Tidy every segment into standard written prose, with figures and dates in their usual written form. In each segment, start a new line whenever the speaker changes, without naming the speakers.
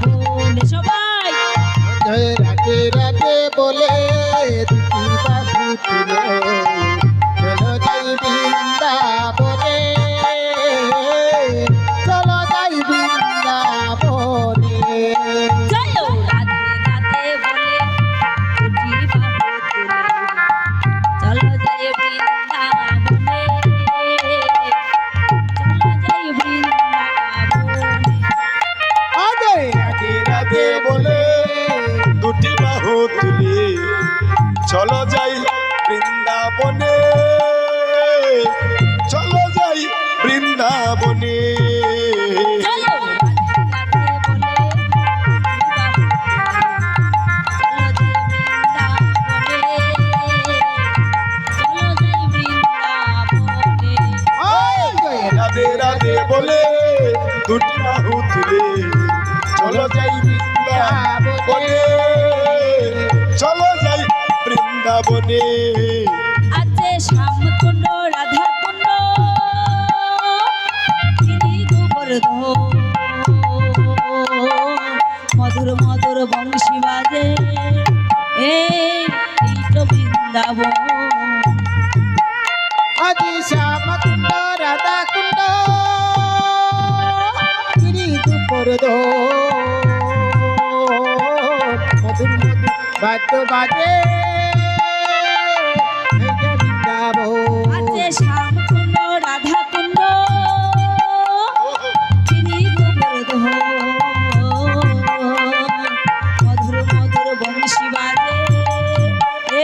বৃন্দাবন সবাই
রাতে রাতে বলে দুটি বাহু তুলে চলো যাই বৃন্দাবনে, চলো যাই বৃন্দাবনে।
জয় রাধে রাধে বলে দুটি বাহু তুলে চলো যাই বৃন্দাবনে, চলো যাই বৃন্দাবনে।
আগে রাতে রাতে বলে
দুটি বাহু তুলে চলো যাই বৃন্দাবনে, চলো যাই বৃন্দাবনে।
জয় রাধে রাধে বলে দুটি বাহু তুলে চলো যাই বৃন্দাবনে, চলো যাই বৃন্দাবনে। আছে শ্যামকুণ্ড রাধাকুণ্ড গিরি গোবর্ধন, মধুর মধুর বংশী বাজে এই তো বৃন্দাবন।
আজি শ্যামকুণ্ড রাধাকুণ্ড গিরি গোবর্ধন, মধুর মধুর বাদ্য বাজে এই যে বৃন্দাবন।
আছে শ্যামকুণ্ড রাধাকুণ্ড গিরি গোবর্ধন, মধুর মধুর বংশী বাজে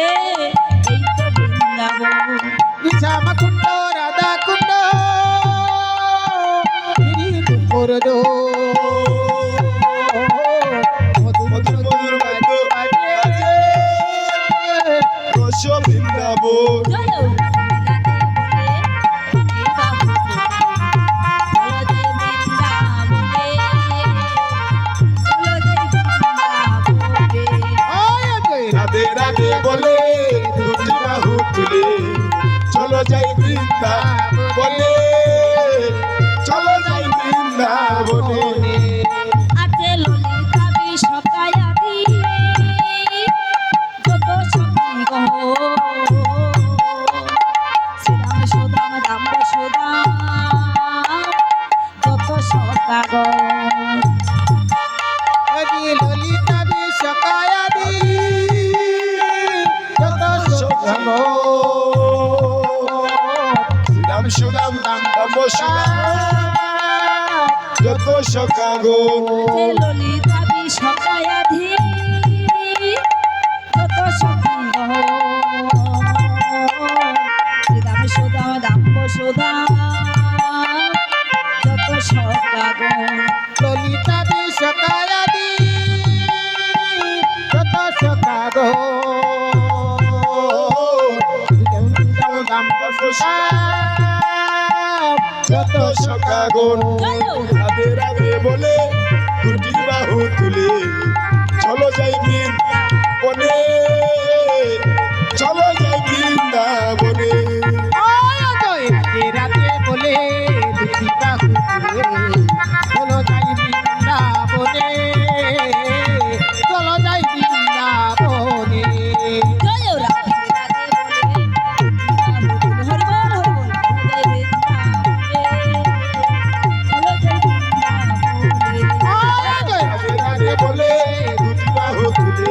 এই তো বৃন্দাবন।
শ্যামকুণ্ড রাধাকুণ্ড গিরি গোবর্ধন, মধুর
মধুর মধুর বাদ্য বাজে রস বৃন্দাবন।
জয় রাধে রাধে বলে দুটি বাহু তুলে চলো যাই বৃন্দাবনে, চলো যাই বৃন্দাবনে।
রাধে রাধে বলে দুটি বাহু তুলে চলো যাই বৃন্দাবনে, চলো যাই বৃন্দাবনে।
আছে ললিতা বিষকায়াদি যত সখী গহ, শ্রীরাম সুদাম রাম সুদাম যত সখাগণ।
আজি ললিতা বিষকায়াদি যত সখী
রাম সুদাম রাম সুদাম যত সখাগণ।
যে ললিতা বিষকায়াধি যত সখী গহ, শ্রীরাম সুদাম রাম সুদাম যত সখাগণ।
ললিতা বিষকায়াদি যত সখাগণ,
যত সখাগণ। রাধে রাধে বলে দুটি বাহু তুলে চলো যাই বৃন্দাবনে, চলো যাই বৃন্দাবনে।
রাতে রাতে বলে দুটি বাহু তুলে চলো যাই বৃন্দাবনে, চলো যাই বৃন্দাবনে।
জয় রাধে রাধে বলে হরি বল হরি বল জয় বৃন্দাবনে, চলো যাই বৃন্দাবনে।
রাধে রাধে বলে দুটি বাহু তুলে